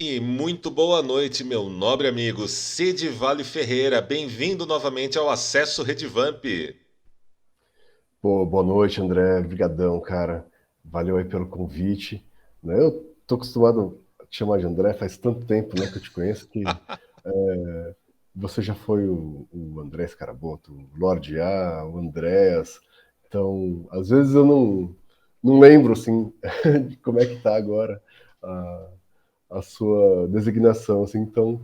E muito boa noite, meu nobre amigo Cid Vale Ferreira. Bem-vindo novamente ao Acesso Redivamp. Pô, boa noite, André. Brigadão, cara. Valeu aí pelo convite. Né, eu tô acostumado a te chamar de André faz tanto tempo, né, que eu te conheço que você já foi o André Scaraboto, o Lorde A, o Andréas. Então, às vezes eu não lembro, assim, de como é que tá agora a, a sua designação, assim. Então,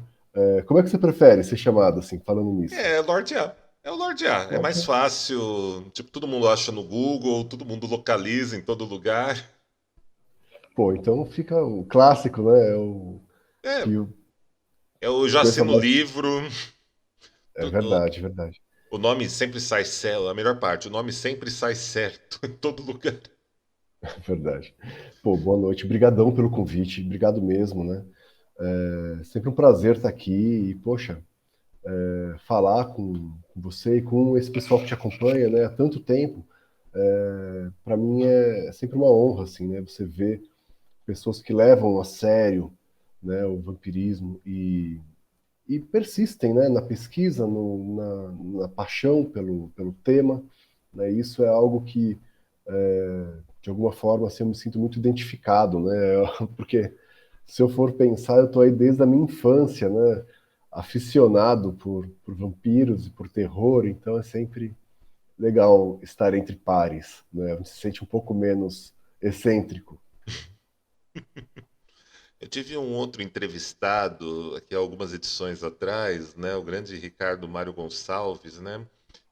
como é que você prefere ser chamado, assim, falando nisso? É, Lorde A. É o Lorde A. É mais Lorde A. fácil. Tipo, todo mundo acha no Google, todo mundo localiza em todo lugar. Pô, então fica o clássico, né? É, Que o eu te já conheça assino o mais. livro. É Tudo, verdade, verdade. o nome sempre sai certo. A melhor parte, o nome sempre sai certo em todo lugar. É verdade. Pô, boa noite. Brigadão pelo convite. Obrigado mesmo, né? É sempre um prazer estar aqui e, poxa, falar com você e com esse pessoal que te acompanha, né, há tanto tempo. Para mim é sempre uma honra, assim, né? Você ver pessoas que levam a sério, né, o vampirismo e persistem, né, na pesquisa, na paixão pelo tema, né? Isso é algo que de alguma forma, assim, eu me sinto muito identificado, né? Porque se eu for pensar, eu tô aí desde a minha infância, né? Aficionado por vampiros e por terror, então é sempre legal estar entre pares, né? A gente se sente um pouco menos excêntrico. Eu tive um outro entrevistado aqui há algumas edições atrás, né? O grande Ricardo Mário Gonçalves, né?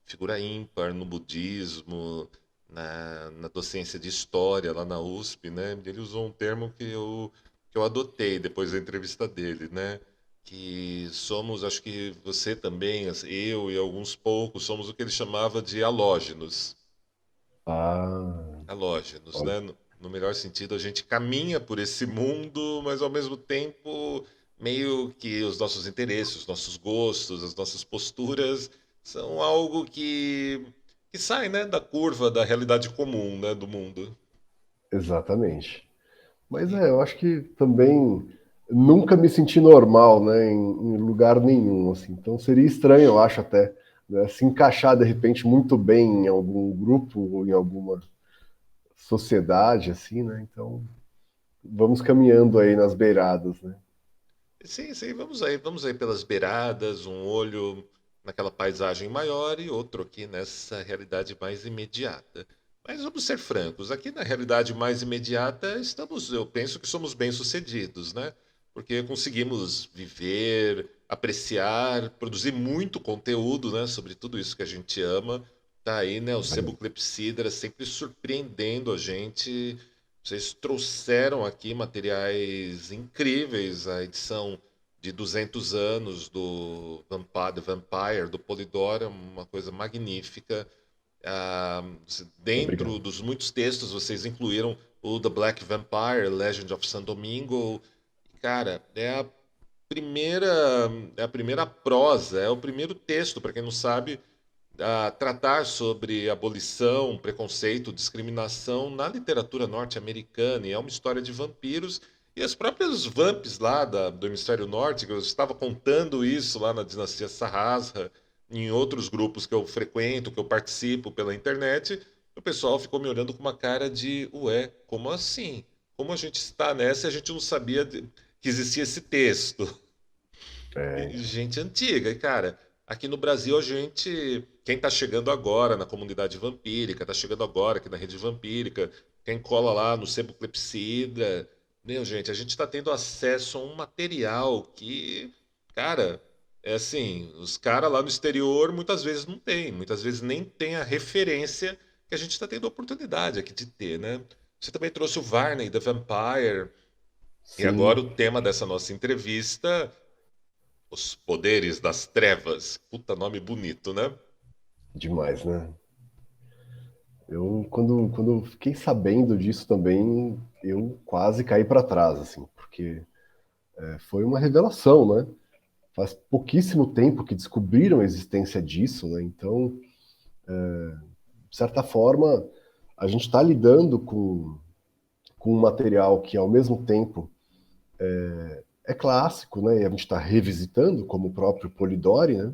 Figura ímpar no budismo, na docência de história lá na USP, né? Ele usou um termo que eu adotei depois da entrevista dele, né? Que somos, acho que você também, eu e alguns poucos, somos o que ele chamava de halógenos. Ah, Halógenos, olha, né? No melhor sentido, a gente caminha por esse mundo, mas ao mesmo tempo, meio que os nossos interesses, os nossos gostos, as nossas posturas são algo que sai, né, da curva da realidade comum, né, do mundo. exatamente. Mas E, eu acho que também nunca me senti normal, né, em lugar nenhum, assim. Então seria estranho, eu acho até, né, se encaixar de repente muito bem em algum grupo ou em alguma sociedade, assim, né? Então vamos caminhando aí nas beiradas, né? sim, sim, vamos aí pelas beiradas, um olho naquela paisagem maior e outro aqui nessa realidade mais imediata. Mas vamos ser francos, aqui na realidade mais imediata estamos, eu penso que somos bem-sucedidos, né? Porque conseguimos viver, apreciar, produzir muito conteúdo, né, sobre tudo isso que a gente ama. Tá aí, né, o Sebo Verdade. Clepsidra sempre surpreendendo a gente. Vocês trouxeram aqui materiais incríveis, a edição de 200 anos do Vampire, The Vampire, do Polidoro, é uma coisa magnífica. Ah, dentro Obrigado. dos muitos textos, vocês incluíram o The Black Vampire, Legend of San Domingo. Cara, primeira, é a primeira prosa, é o primeiro texto, para quem não sabe, a tratar sobre abolição, preconceito, discriminação na literatura norte-americana. E é uma história de vampiros. E as próprias vamps lá do Hemisfério Norte, que eu estava contando isso lá na dinastia Sarrasra, em outros grupos que eu frequento, que eu participo pela internet, o pessoal ficou me olhando com uma cara de, ué, como assim? Como a gente está nessa e a gente não sabia que existia esse texto? É, Gente antiga. E, cara, aqui no Brasil a gente. Quem tá chegando agora na comunidade vampírica, tá chegando agora aqui na rede vampírica, quem cola lá no Sebo Clepsidra. Meu, gente, a gente tá tendo acesso a um material que, cara, é assim, os caras lá no exterior muitas vezes não tem, muitas vezes nem tem a referência que a gente tá tendo a oportunidade aqui de ter, né? Você também trouxe o Varney, The Vampire, e agora sim, o tema dessa nossa entrevista os Poderes das Trevas. Puta nome bonito, né? demais, né? Quando eu fiquei sabendo disso também, eu quase caí para trás, assim, porque foi uma revelação, né? Faz pouquíssimo tempo que descobriram a existência disso, né? Então, de certa forma, a gente está lidando com um material que, ao mesmo tempo, é clássico, né? E a gente está revisitando, como o próprio Polidori, né?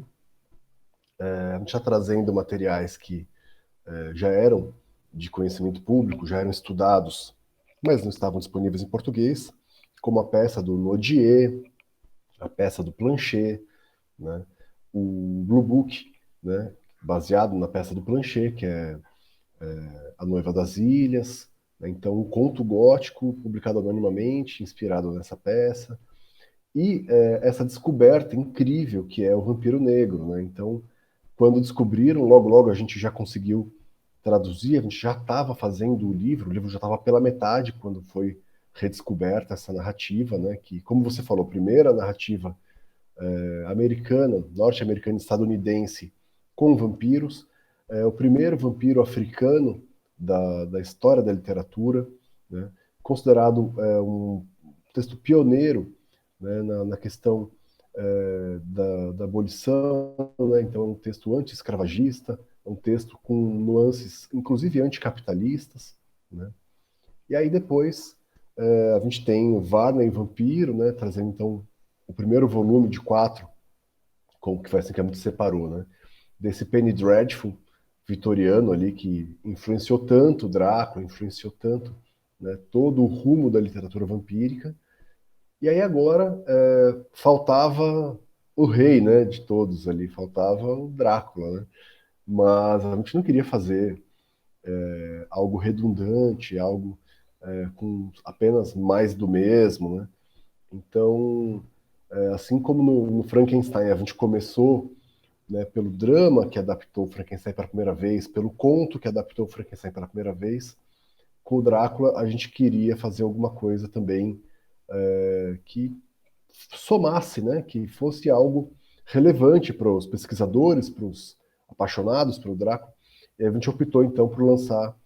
A gente está trazendo materiais que já eram de conhecimento público, já eram estudados, mas não estavam disponíveis em português, como a peça do Nodier, a peça do Planchet, né? O Blue Book, né? Baseado na peça do Planchet, que é A Noiva das Ilhas, né? Então, um conto gótico publicado anonimamente, inspirado nessa peça, e essa descoberta incrível que é o Vampiro Negro, né? Então, quando descobriram, logo logo a gente já conseguiu traduzir, a gente já estava fazendo o livro já estava pela metade quando foi redescoberta essa narrativa, né? Que, como você falou, a primeira narrativa americana, norte-americana e estadunidense com vampiros, o primeiro vampiro africano da história da literatura, né? Considerado um texto pioneiro, né, na questão da abolição, né? Então é um texto anti-escravagista, é um texto com nuances, inclusive anticapitalistas, né? E aí depois a gente tem o Varney Vampiro, né, trazendo então o primeiro volume de 4, como que foi assim que a gente separou, né? Desse Penny Dreadful vitoriano ali que influenciou tanto Drácula, influenciou tanto, né, todo o rumo da literatura vampírica. E aí agora faltava o rei, né, de todos ali, faltava o Drácula, né? Mas a gente não queria fazer algo redundante, algo com apenas mais do mesmo, né? Então, assim como no Frankenstein a gente começou, né, pelo drama que adaptou o Frankenstein pela primeira vez, pelo conto que adaptou o Frankenstein pela primeira vez, com o Drácula a gente queria fazer alguma coisa também que somasse, né, que fosse algo relevante para os pesquisadores, para os apaixonados pelo Drácula. E a gente optou então por lançar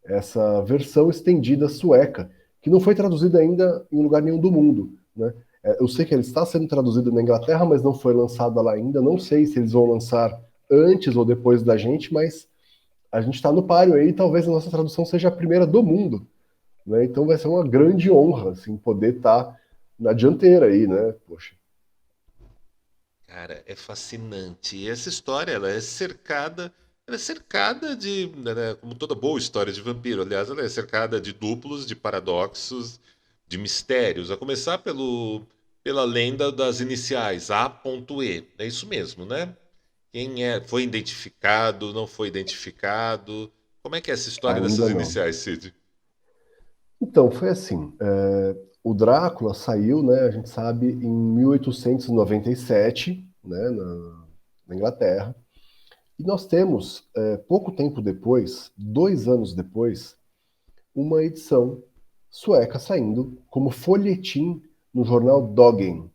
essa versão estendida sueca, que não foi traduzida ainda em lugar nenhum do mundo, né? Eu sei que ele está sendo traduzido na Inglaterra, mas não foi lançada lá ainda. Não sei se eles vão lançar antes ou depois da gente, mas a gente está no páreo aí. Talvez a nossa tradução seja a primeira do mundo, né? Então vai ser uma grande honra, assim, poder estar na dianteira aí, né? Poxa. Cara, é fascinante. E essa história, ela é cercada de, né, como toda boa história de vampiro, aliás, ela é cercada de duplos, de paradoxos, de mistérios. A começar pela lenda das iniciais A.E. É isso mesmo, né? Quem é, foi identificado, não foi identificado? Como é que é essa história Ainda dessas não. iniciais, Cid? Então, foi assim. O Drácula saiu, né, a gente sabe, em 1897, né, na Inglaterra. E nós temos, pouco tempo depois, 2 anos depois, uma edição sueca saindo como folhetim no jornal Dagen,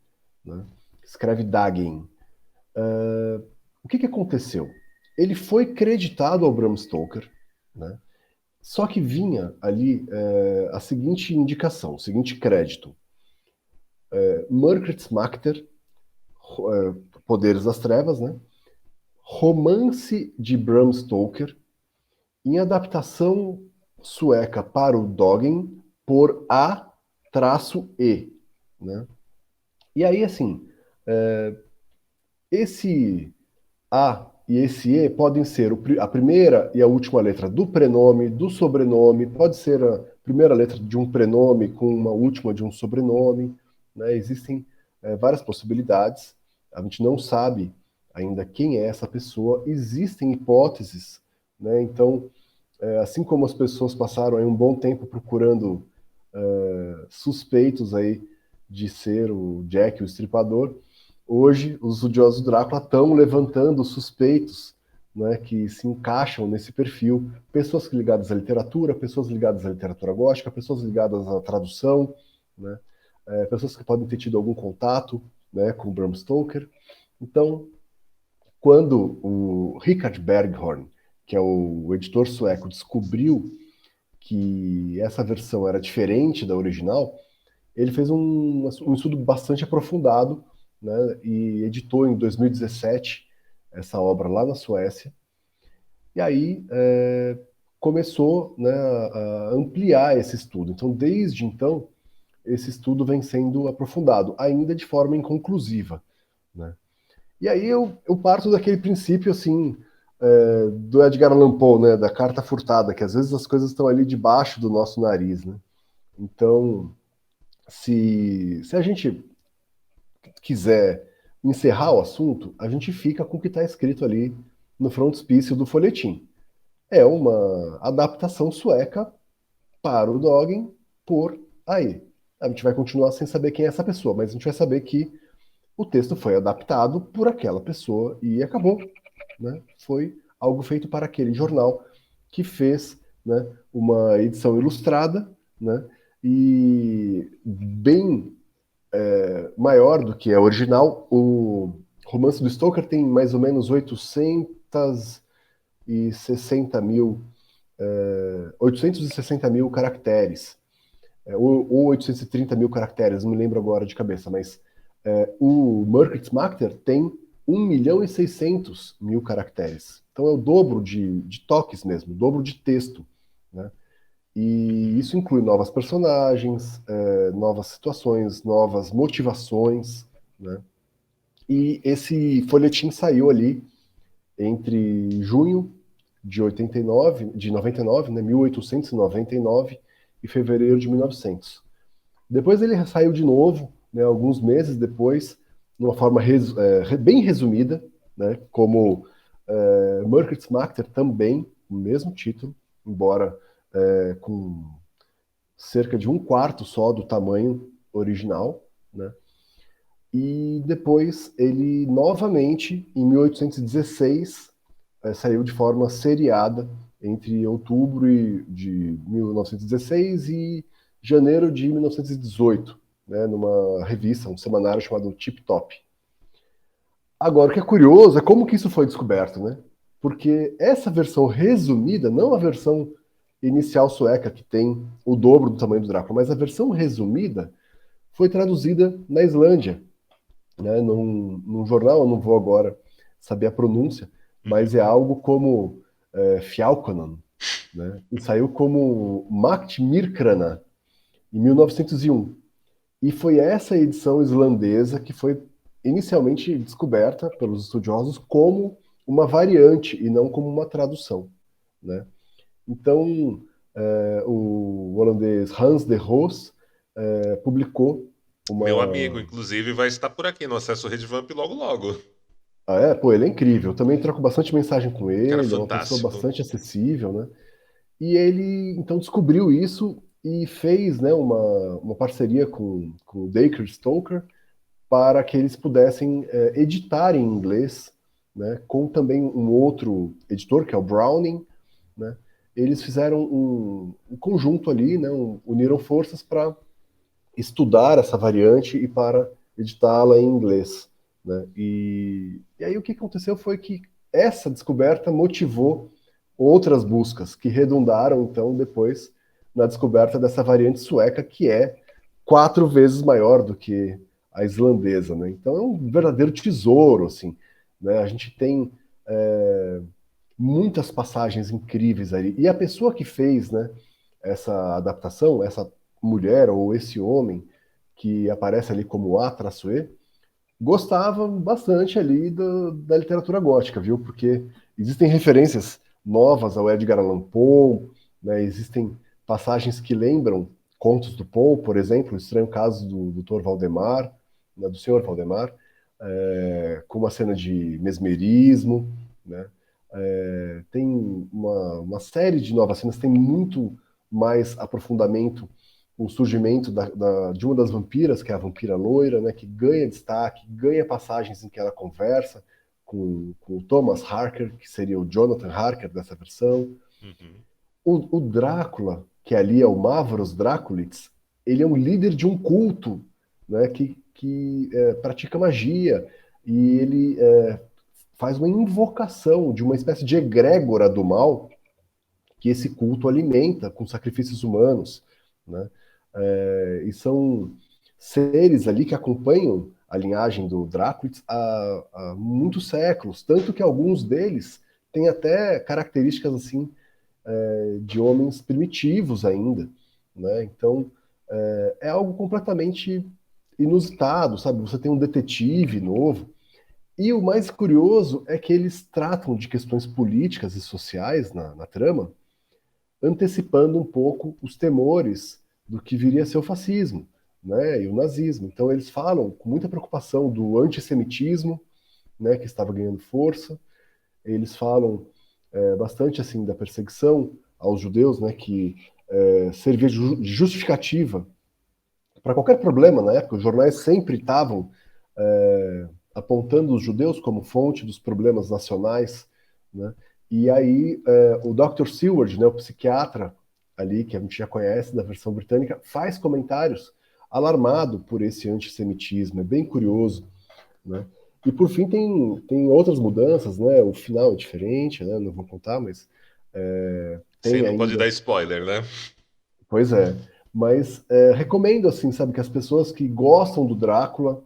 né? Escreve Dagen. O que aconteceu? Ele foi creditado ao Bram Stoker, né? Só que vinha ali a seguinte indicação, o seguinte crédito. Mörkrets Makter, Poderes das Trevas, né? Romance de Bram Stoker, em adaptação sueca para o Dogen por A-E, né? E aí, assim, esse A e esse E podem ser a primeira e a última letra do prenome, do sobrenome, pode ser a primeira letra de um prenome com uma última de um sobrenome, né? Existem várias possibilidades, a gente não sabe ainda quem é essa pessoa, existem hipóteses, né? Então, assim como as pessoas passaram aí um bom tempo procurando suspeitos aí de ser o Jack, o Estripador, hoje os estudiosos do Drácula estão levantando suspeitos, né, que se encaixam nesse perfil, pessoas ligadas à literatura, pessoas ligadas à literatura gótica, pessoas ligadas à tradução, né, pessoas que podem ter tido algum contato, né, com o Bram Stoker. Então, quando o Richard Berghorn, que é o editor sueco, descobriu que essa versão era diferente da original, ele fez um estudo bastante aprofundado, né, e editou em 2017 essa obra lá na Suécia. E aí começou, né, a ampliar esse estudo. Então, desde então, esse estudo vem sendo aprofundado, ainda de forma inconclusiva, né? E aí eu parto daquele princípio, assim, do Edgar Allan Poe, né, da carta furtada, que às vezes as coisas estão ali debaixo do nosso nariz, né? Então, se a gente quiser encerrar o assunto, a gente fica com o que está escrito ali no frontispício do folhetim. É uma adaptação sueca para o Doggen por aí. A gente vai continuar sem saber quem é essa pessoa, mas a gente vai saber que o texto foi adaptado por aquela pessoa e acabou, né? Foi algo feito para aquele jornal que fez, né, uma edição ilustrada, né, e bem maior do que a original. O romance do Stoker tem mais ou menos 860 mil caracteres, ou 830 mil caracteres, não me lembro agora de cabeça, mas o Murkrits tem 1.600.000 caracteres. Então é o dobro de toques mesmo, o dobro de texto, né? E isso inclui novas personagens, novas situações, novas motivações, né? E esse folhetim saiu ali entre junho de 89, de 99, né, 1899, e fevereiro de 1900. Depois ele saiu de novo, né, alguns meses depois, numa forma bem resumida, né, como Murkrits Macter também, o mesmo título, embora com cerca de um quarto só do tamanho original, né? E depois ele novamente, em 1816, saiu de forma seriada entre outubro de 1916 e janeiro de 1918, né, numa revista, um semanário chamado Tip Top. Agora, o que é curioso é como que isso foi descoberto, né? Porque essa versão resumida, não a versão inicial sueca, que tem o dobro do tamanho do Drácula, mas a versão resumida foi traduzida na Islândia, né, num jornal, eu não vou agora saber a pronúncia, mas é algo como Fjalkonan, né, e saiu como Makt Myrkrana, em 1901. E foi essa edição islandesa que foi inicialmente descoberta pelos estudiosos como uma variante e não como uma tradução, né? Então, o holandês Hans de Roos publicou Meu amigo, uma. inclusive, vai estar por aqui no Acesso Redvamp logo logo. Ah, pô, ele é incrível. Eu também troco bastante mensagem com Cara, ele, é uma pessoa fantástico. bastante acessível, né? E ele, então, descobriu isso e fez, né, uma parceria com o Dacre Stoker para que eles pudessem editar em inglês, né, com também um outro editor, que é o Browning, né? Eles fizeram um conjunto ali, né, uniram forças para estudar essa variante e para editá-la em inglês, né? E aí o que aconteceu foi que essa descoberta motivou outras buscas que redundaram então depois na descoberta dessa variante sueca que é 4 vezes maior do que a islandesa, né? Então é um verdadeiro tesouro, assim, né? A gente tem muitas passagens incríveis ali. E a pessoa que fez, né, essa adaptação, essa mulher ou esse homem que aparece ali como A-E, gostava bastante ali da literatura gótica, viu? Porque existem referências novas ao Edgar Allan Poe, né? Existem passagens que lembram contos do Poe, por exemplo, o estranho caso do Dr. Valdemar, né, do Sr. Valdemar, com uma cena de mesmerismo, né? Tem uma série de novas cenas, tem muito mais aprofundamento, o surgimento de uma das vampiras, que é a vampira loira, né, que ganha destaque, ganha passagens em que ela conversa com o Thomas Harker, que seria o Jonathan Harker dessa versão. Uhum. O Drácula, que ali é o Mavros Draculits, ele é um líder de um culto, né, que pratica magia, e ele faz uma invocação de uma espécie de egrégora do mal que esse culto alimenta com sacrifícios humanos, né? E são seres ali que acompanham a linhagem do Draculix há muitos séculos, tanto que alguns deles têm até características assim de homens primitivos ainda, né? Então é algo completamente inusitado, sabe? Você tem um detetive novo. E o mais curioso é que eles tratam de questões políticas e sociais na trama, antecipando um pouco os temores do que viria a ser o fascismo, né, e o nazismo. Então eles falam com muita preocupação do antissemitismo, né, que estava ganhando força. Eles falam bastante assim da perseguição aos judeus, né, que servia de justificativa para qualquer problema na época. Os jornais sempre estavam apontando os judeus como fonte dos problemas nacionais, né? E aí o Dr. Seward, né, o psiquiatra ali que a gente já conhece da versão britânica, faz comentários alarmado por esse antissemitismo. É bem curioso, né? E por fim tem outras mudanças, né? O final é diferente, né? Não vou contar, mas Sim, tem não pode ainda. dar spoiler, né? Pois é. Mas recomendo, assim, sabe, que as pessoas que gostam do Drácula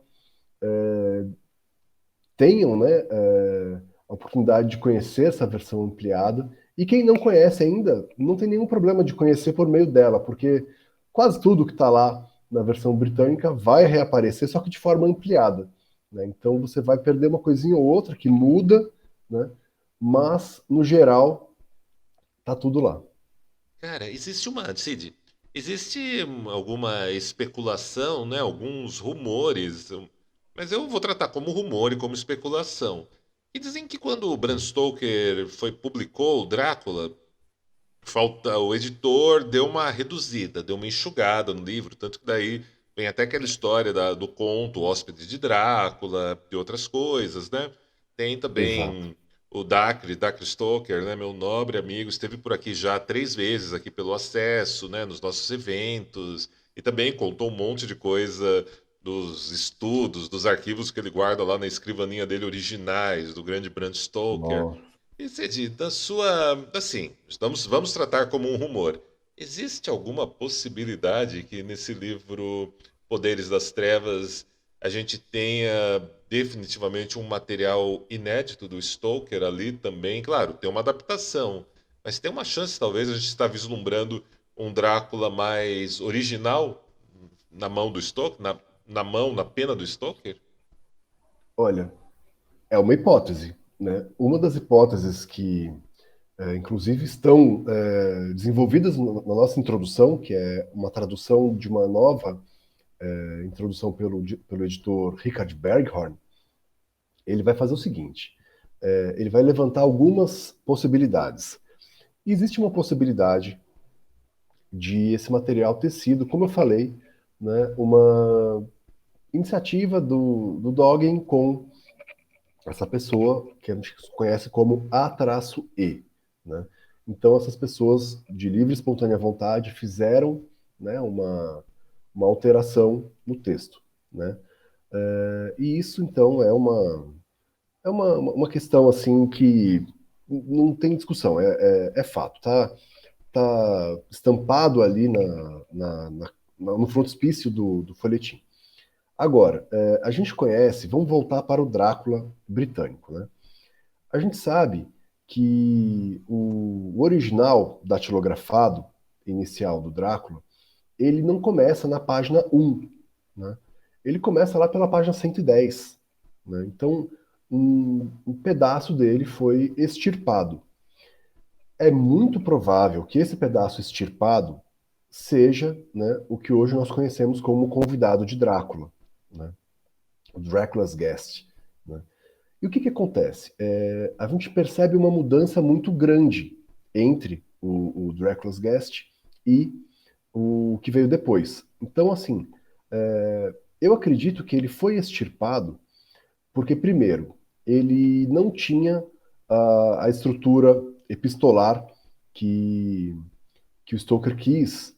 tenham, né, a oportunidade de conhecer essa versão ampliada. E quem não conhece ainda, não tem nenhum problema de conhecer por meio dela, porque quase tudo que está lá na versão britânica vai reaparecer, só que de forma ampliada, né? Então você vai perder uma coisinha ou outra que muda, né? Mas, no geral, tá tudo lá. Cara, Cid, existe alguma especulação, né? Alguns rumores, mas eu vou tratar como rumor e como especulação. E dizem que quando o Bram Stoker publicou o Drácula, o editor deu uma reduzida, deu uma enxugada no livro, tanto que daí vem até aquela história do conto O Hóspede de Drácula e outras coisas, né? Tem Exato. também o Dacre Stoker, né? Meu nobre amigo, esteve por aqui já 3 vezes aqui pelo Acesso, né? Nos nossos eventos, e também contou um monte de coisa dos estudos, dos arquivos que ele guarda lá na escrivaninha dele originais, do grande Bram Stoker. Nossa. E Cedi, da sua. Assim, vamos tratar como um rumor. Existe alguma possibilidade que nesse livro Poderes das Trevas a gente tenha definitivamente um material inédito do Stoker ali também? Claro, tem uma adaptação, mas tem uma chance, talvez, a gente estar vislumbrando um Drácula mais original na mão do Stoker, na pena do Stoker? Olha, é uma hipótese, né? Uma das hipóteses que inclusive estão desenvolvidas na nossa introdução, que é uma tradução de uma nova introdução pelo editor Richard Berghorn. Ele vai fazer o seguinte: ele vai levantar algumas possibilidades. Existe uma possibilidade de esse material ter sido, como eu falei, né, uma iniciativa do Dogen com essa pessoa que a gente conhece como A-E, né? Então essas pessoas de livre e espontânea vontade fizeram, né, uma alteração no texto, né? E isso então é uma questão assim que não tem discussão, é fato, tá estampado ali no frontispício do folhetim. Agora, a gente conhece, vamos voltar para o Drácula britânico, né? A gente sabe que o original datilografado inicial do Drácula, ele não começa na página 1, né? Ele começa lá pela página 110, né? Então, um pedaço dele foi extirpado. É muito provável que esse pedaço extirpado seja, né, o que hoje nós conhecemos como o convidado de Drácula, né? O Dracula's Guest, né? E o que acontece? A gente percebe uma mudança muito grande entre o Dracula's Guest e o que veio depois. Então, assim, eu acredito que ele foi extirpado porque, primeiro, ele não tinha a estrutura epistolar que, que o Stoker quis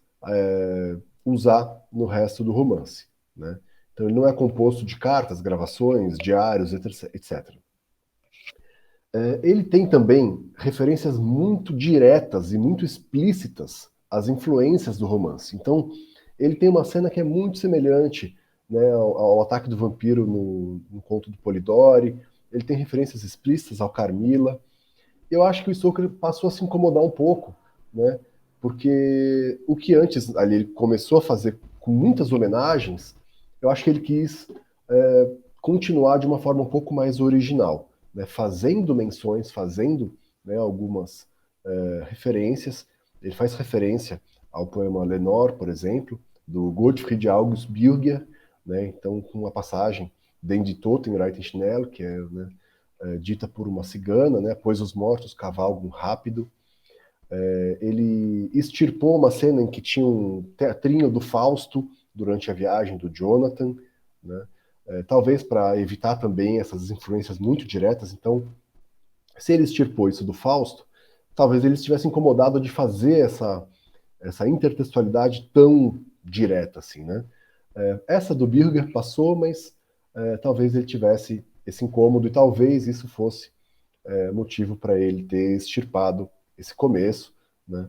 usar no resto do romance, né? Então, ele não é composto de cartas, gravações, diários, etc. Ele tem também referências muito diretas e muito explícitas às influências do romance. Então, ele tem uma cena que é muito semelhante, né, ao ataque do vampiro no conto do Polidori. Ele tem referências explícitas ao Carmilla. Eu acho que o Stoker passou a se incomodar um pouco, né, porque o que antes ali ele começou a fazer com muitas homenagens, eu acho que ele quis continuar de uma forma um pouco mais original, né? Fazendo menções, fazendo, né, algumas referências. Ele faz referência ao poema Lenore, por exemplo, do Gottfried August Bürger, né? Então, com uma passagem Den die Toten reiten schnell, que é, né, dita por uma cigana, né? Pois os mortos cavalgam rápido. Ele extirpou uma cena em que tinha um teatrinho do Fausto durante a viagem do Jonathan, né? Talvez para evitar também essas influências muito diretas. Então, se ele extirpou isso do Fausto, talvez ele estivesse incomodado de fazer essa intertextualidade tão direta assim, né? Essa do Birger passou, mas talvez ele tivesse esse incômodo e talvez isso fosse motivo para ele ter extirpado esse começo, né?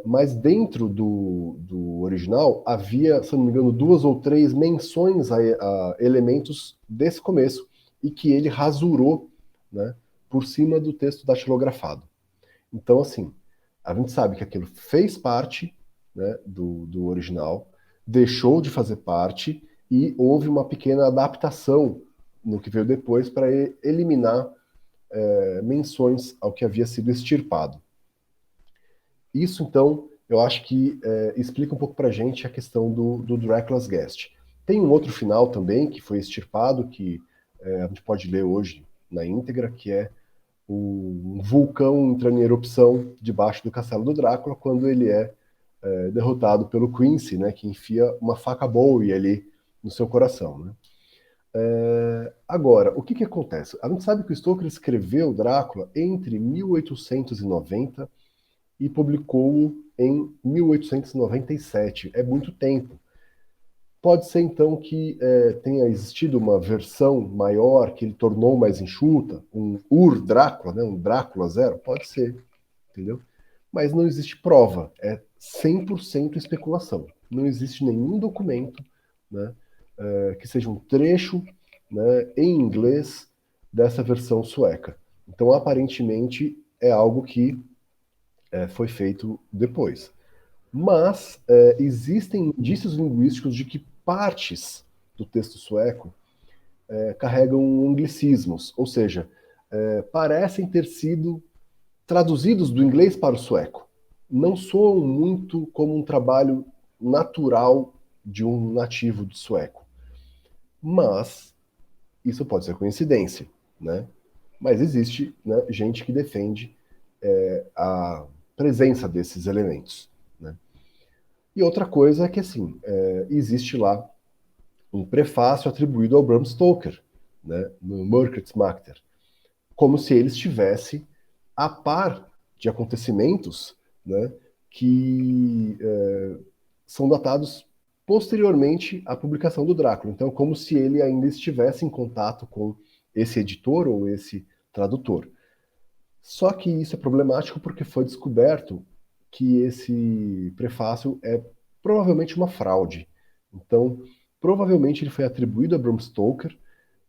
Mas dentro do original havia, se não me engano, 2 ou 3 menções a elementos desse começo e que ele rasurou, né, por cima do texto datilografado. Então, assim, a gente sabe que aquilo fez parte, né, do original, deixou de fazer parte e houve uma pequena adaptação no que veio depois para eliminar menções ao que havia sido extirpado. Isso, então, eu acho que explica um pouco para a gente a questão do Dracula's Guest. Tem um outro final também que foi extirpado, que a gente pode ler hoje na íntegra, que é um vulcão entrando em erupção debaixo do castelo do Drácula, quando ele é derrotado pelo Quincy, né, que enfia uma faca Bowie ali no seu coração, né? Agora, o que acontece? A gente sabe que o Stoker escreveu Drácula entre 1890 e publicou-o em 1897. É muito tempo. Pode ser, então, que tenha existido uma versão maior, que ele tornou mais enxuta, um Ur-Drácula, né, um Drácula zero? Pode ser, entendeu? Mas não existe prova, é 100% especulação. Não existe nenhum documento, né, que seja um trecho, né, em inglês dessa versão sueca. Então, aparentemente, é algo que foi feito depois. Mas existem indícios linguísticos de que partes do texto sueco carregam anglicismos, ou seja, parecem ter sido traduzidos do inglês para o sueco. Não soam muito como um trabalho natural de um nativo de sueco. Mas isso pode ser coincidência, né? Mas existe, né, gente que defende a presença desses elementos, né? E outra coisa é que, assim, existe lá um prefácio atribuído ao Bram Stoker, né, no Mörkets Makter, como se ele estivesse a par de acontecimentos, né, que são datados posteriormente à publicação do Drácula. Então, como se ele ainda estivesse em contato com esse editor ou esse tradutor. Só que isso é problemático porque foi descoberto que esse prefácio é provavelmente uma fraude. Então, provavelmente ele foi atribuído a Bram Stoker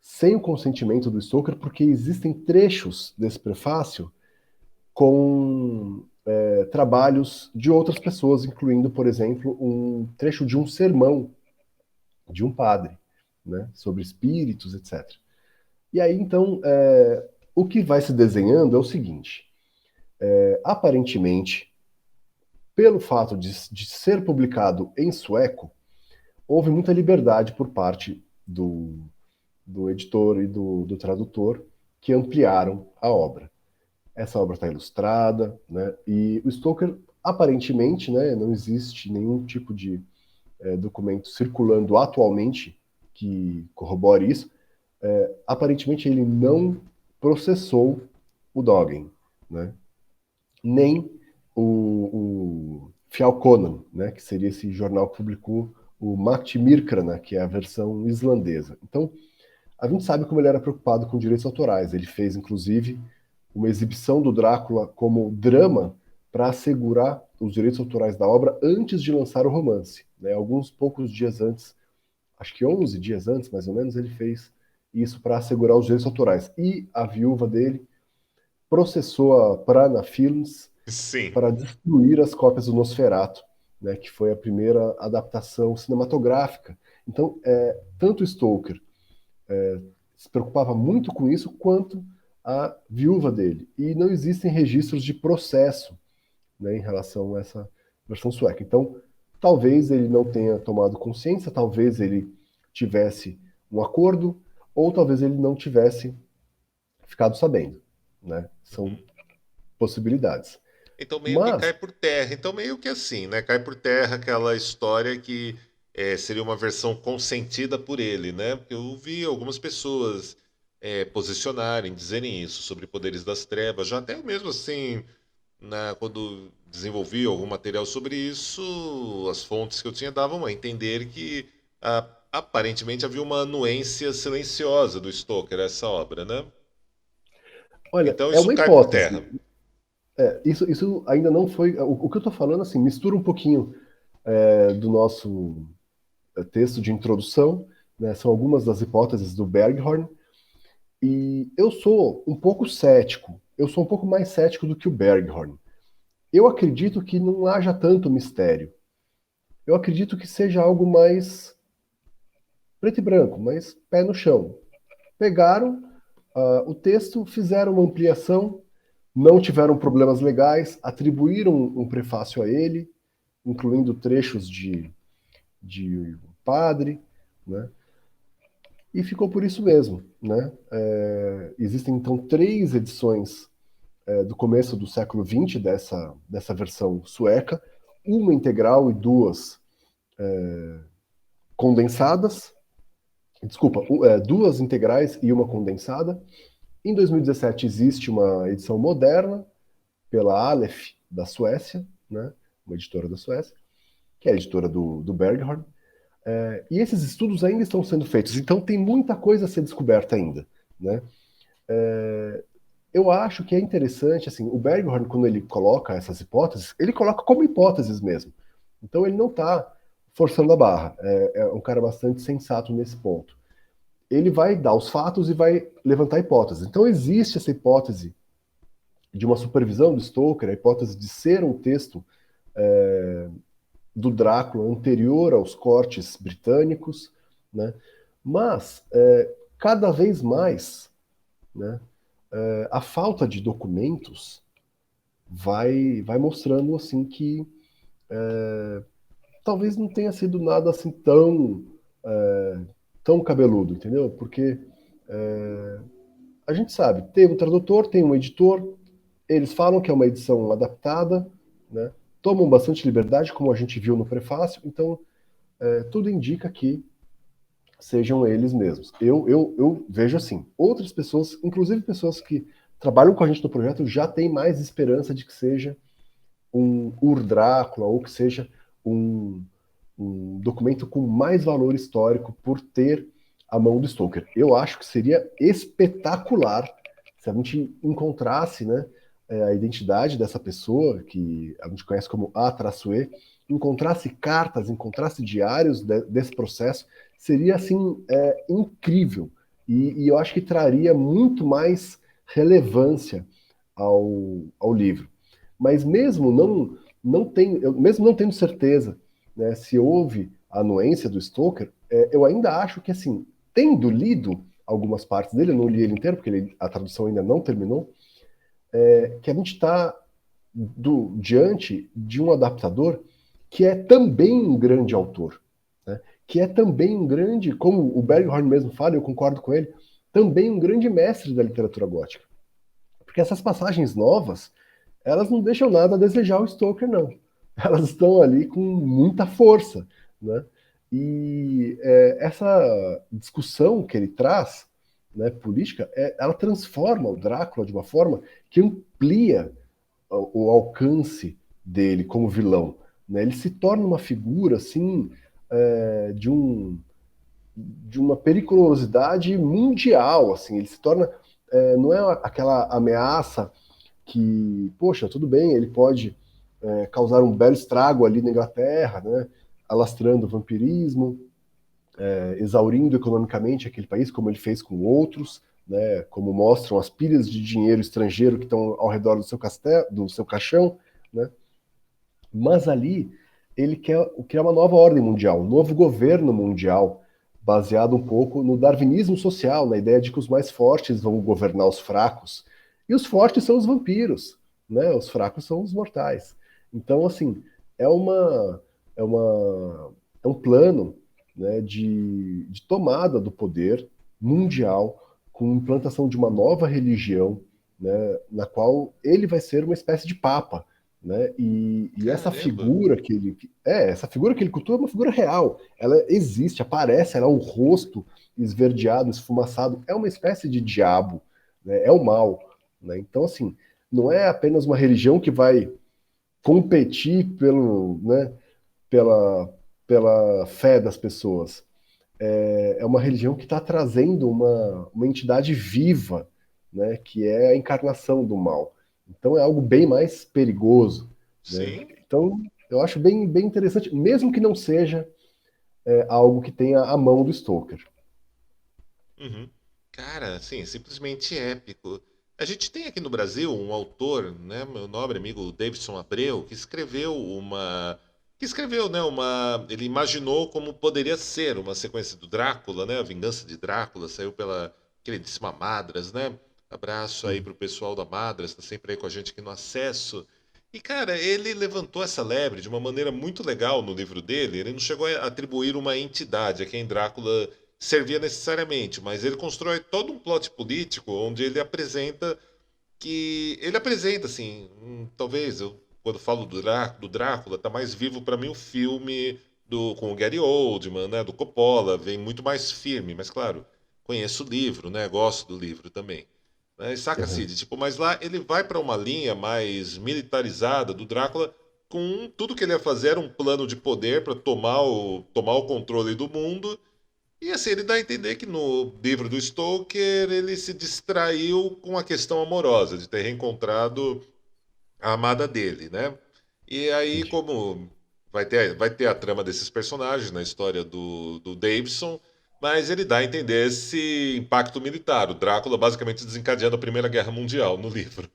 sem o consentimento do Stoker, porque existem trechos desse prefácio com trabalhos de outras pessoas, incluindo, por exemplo, um trecho de um sermão de um padre, né, sobre espíritos, etc. E aí, então, o que vai se desenhando é o seguinte: aparentemente, pelo fato de ser publicado em sueco, houve muita liberdade por parte do editor e do tradutor que ampliaram a obra. Essa obra está ilustrada, né? E o Stoker, aparentemente, né, não existe nenhum tipo de documento circulando atualmente que corrobore isso. Aparentemente, ele não processou o Dogen, né? Nem o Fjalkonan, né, que seria esse jornal que publicou o Makt Myrkrana, que é a versão islandesa. Então, a gente sabe como ele era preocupado com direitos autorais. Ele fez, inclusive, uma exibição do Drácula como drama para assegurar os direitos autorais da obra antes de lançar o romance, né? Alguns poucos dias antes, acho que 11 dias antes, mais ou menos, ele fez isso para assegurar os direitos autorais. E a viúva dele processou a Prana Films Sim. para destruir as cópias do Nosferatu né, que foi a primeira adaptação cinematográfica. Então, tanto Stoker se preocupava muito com isso, quanto a viúva dele. E não existem registros de processo, né, em relação a essa versão sueca. Então, talvez ele não tenha tomado consciência, talvez ele tivesse um acordo, ou talvez ele não tivesse ficado sabendo, né? São Uhum. possibilidades. Então meio que Mas, cai por terra. Então meio que assim, né? Cai por terra aquela história que seria uma versão consentida por ele, né? Porque eu vi algumas pessoas posicionarem, dizerem isso sobre Poderes das Trevas, já até mesmo assim, quando desenvolvi algum material sobre isso, as fontes que eu tinha davam a entender que aparentemente havia uma anuência silenciosa do Stoker a essa obra, né? olha, Então é isso uma cai por hipótese. terra. Isso ainda não foi. O que eu estou falando, assim, mistura um pouquinho do nosso texto de introdução, né? São algumas das hipóteses do Berghorn. E eu sou um pouco cético. Eu sou um pouco mais cético do que o Berghorn. Eu acredito que não haja tanto mistério. Eu acredito que seja algo mais preto e branco, mais pé no chão. Pegaram o texto, fizeram uma ampliação, não tiveram problemas legais, atribuíram um prefácio a ele, incluindo trechos de padre, né? E ficou por isso mesmo, né? Existem então 3 edições do começo do século XX dessa versão sueca, uma integral e 2 condensadas, desculpa, 2 integrais e uma condensada. Em 2017 existe uma edição moderna pela Aleph da Suécia, né? Uma editora da Suécia, que é a editora do Berghorn. E esses estudos ainda estão sendo feitos, então tem muita coisa a ser descoberta ainda, né? Eu acho que é interessante, assim, o Berghorn, quando ele coloca essas hipóteses, ele coloca como hipóteses mesmo. Então ele não está forçando a barra. É um cara bastante sensato nesse ponto. Ele vai dar os fatos e vai levantar hipóteses. Então existe essa hipótese de uma supervisão do Stoker, a hipótese de ser um texto do Drácula anterior aos cortes britânicos, né? Mas cada vez mais, né, a falta de documentos vai mostrando assim que talvez não tenha sido nada assim tão cabeludo, entendeu? Porque a gente sabe, tem um tradutor, tem um editor, eles falam que é uma edição adaptada, né? Tomam bastante liberdade, como a gente viu no prefácio, então tudo indica que sejam eles mesmos. Eu vejo assim, outras pessoas, inclusive pessoas que trabalham com a gente no projeto, já têm mais esperança de que seja um Ur-Drácula ou que seja um, um documento com mais valor histórico por ter a mão do Stoker. Eu acho que seria espetacular se a gente encontrasse, né, a identidade dessa pessoa, que a gente conhece como A-E, encontrasse cartas, encontrasse diários desse processo, seria assim incrível. E eu acho que traria muito mais relevância ao livro. Mas mesmo não tendo certeza, né, se houve a anuência do Stoker, eu ainda acho que, assim, tendo lido algumas partes dele, eu não li ele inteiro, porque a tradução ainda não terminou, que a gente está diante de um adaptador que é também um grande autor, né, que é também um grande, como o Berghorn mesmo fala, eu concordo com ele, também um grande mestre da literatura gótica. Porque essas passagens novas, elas não deixam nada a desejar o Stoker, não. Elas estão ali com muita força, né? E essa discussão que ele traz, né, política, ela transforma o Drácula de uma forma que amplia o alcance dele como vilão, né? Ele se torna uma figura assim de uma periculosidade mundial, assim. Ele se torna não é aquela ameaça que, poxa, tudo bem, ele pode causar um belo estrago ali na Inglaterra, né, alastrando o vampirismo, exaurindo economicamente aquele país, como ele fez com outros, né, como mostram as pilhas de dinheiro estrangeiro que estão ao redor do seu castelo, do seu caixão, né? Mas ali ele quer criar uma nova ordem mundial, um novo governo mundial, baseado um pouco no darwinismo social, na ideia de que os mais fortes vão governar os fracos, e os fortes são os vampiros, né? Os fracos são os mortais. Então, assim, é uma é uma é um plano, né, de tomada do poder mundial com implantação de uma nova religião, né, na qual ele vai ser uma espécie de papa, né? E essa Caramba. figura essa figura que ele cultua é uma figura real. Ela existe, aparece, ela é um rosto esverdeado, esfumaçado, é uma espécie de diabo, né? É o mal, né? Então assim, não é apenas uma religião que vai competir pela, pela fé das pessoas. É uma religião que está trazendo uma entidade viva, né, que é a encarnação do mal. Então é algo bem mais perigoso, né? Sim. Então eu acho bem interessante, mesmo que não seja algo que tenha a mão do Stoker. Uhum. Cara, assim, simplesmente épico. A gente tem aqui no Brasil um autor, né, meu nobre amigo Davidson Abreu, que escreveu, né, ele imaginou como poderia ser uma sequência do Drácula, né, a Vingança de Drácula, saiu pela queridíssima Madras, né? Abraço aí pro pessoal da Madras, tá sempre aí com a gente aqui no Acesso. E, cara, ele levantou essa lebre de uma maneira muito legal no livro dele. Ele não chegou a atribuir uma entidade a quem Drácula servia necessariamente, mas ele constrói todo um plot político onde ele apresenta assim, talvez eu quando falo do Drácula, tá mais vivo para mim o filme do com o Gary Oldman, né, do Coppola, vem muito mais firme, mas claro, conheço o livro, né, gosto do livro também. Mas saca, Uhum. Cid, tipo, mas lá ele vai para uma linha mais militarizada do Drácula com tudo que ele ia fazer era um plano de poder para tomar o controle do mundo e assim, ele dá a entender que no livro do Stoker ele se distraiu com a questão amorosa, de ter reencontrado a amada dele, né? E aí, Entendi. como vai ter a trama desses personagens na história do Davidson, mas ele dá a entender esse impacto militar. O Drácula basicamente desencadeando a Primeira Guerra Mundial no livro.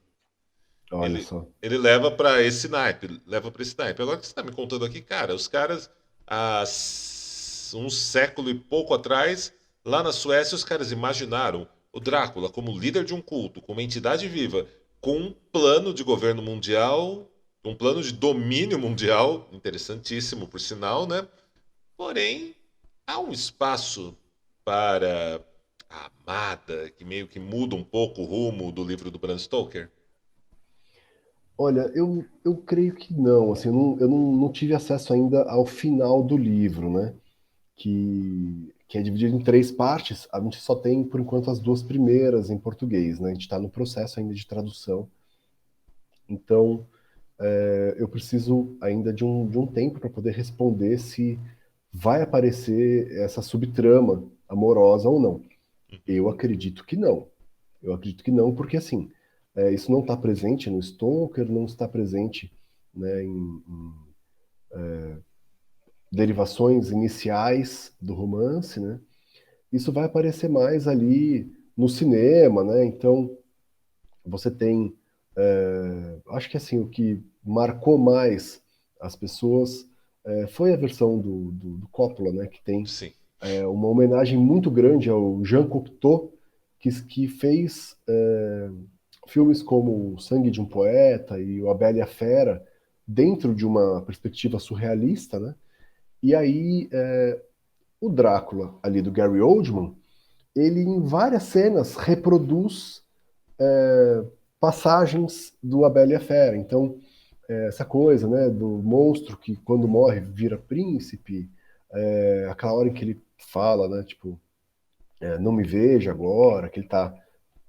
Olha Ele, só. ele leva para esse naipe, leva para esse naipe. Agora que você está me contando aqui, cara, os caras, um século e pouco atrás, lá na Suécia, os caras imaginaram o Drácula como líder de um culto, como entidade viva, com um plano de governo mundial, um plano de domínio mundial, interessantíssimo por sinal, né? Porém, há um espaço para a amada, que meio que muda um pouco o rumo do livro do Bram Stoker. Olha, eu creio que não, assim, eu não tive acesso ainda ao final do livro, né? Que é dividido em três partes. A gente só tem, por enquanto, as duas primeiras em português, né? A gente está no processo ainda de tradução. Então, eu preciso ainda de um tempo para poder responder se vai aparecer essa subtrama amorosa ou não. Eu acredito que não. Eu acredito que não, porque assim, isso não está presente no Stoker, não está presente, né, em derivações iniciais do romance, né? Isso vai aparecer mais ali no cinema, né? Então, você tem, acho que assim, o que marcou mais as pessoas foi a versão do Coppola, né? Que tem Sim. uma homenagem muito grande ao Jean Cocteau, que fez filmes como O Sangue de um Poeta e O A Bela e a Fera, dentro de uma perspectiva surrealista, né? E aí, o Drácula, ali do Gary Oldman, ele em várias cenas reproduz passagens do A Bela e a Fera. Então, essa coisa, né, do monstro que quando morre vira príncipe, aquela hora em que ele fala, né, tipo, não me veja agora, que ele tá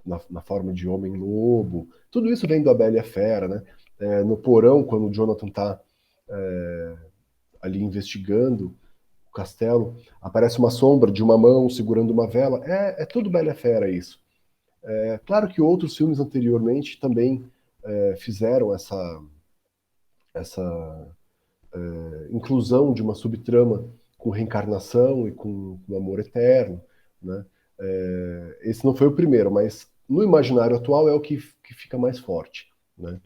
na forma de homem-lobo, tudo isso vem do A Bela e a Fera, né? No porão, quando o Jonathan tá ali investigando o castelo, aparece uma sombra de uma mão segurando uma vela, é tudo Bela e a Fera isso. É claro que outros filmes anteriormente também fizeram essa inclusão de uma subtrama com reencarnação e com amor eterno, né? Esse não foi o primeiro, mas no imaginário atual é o que fica mais forte, né?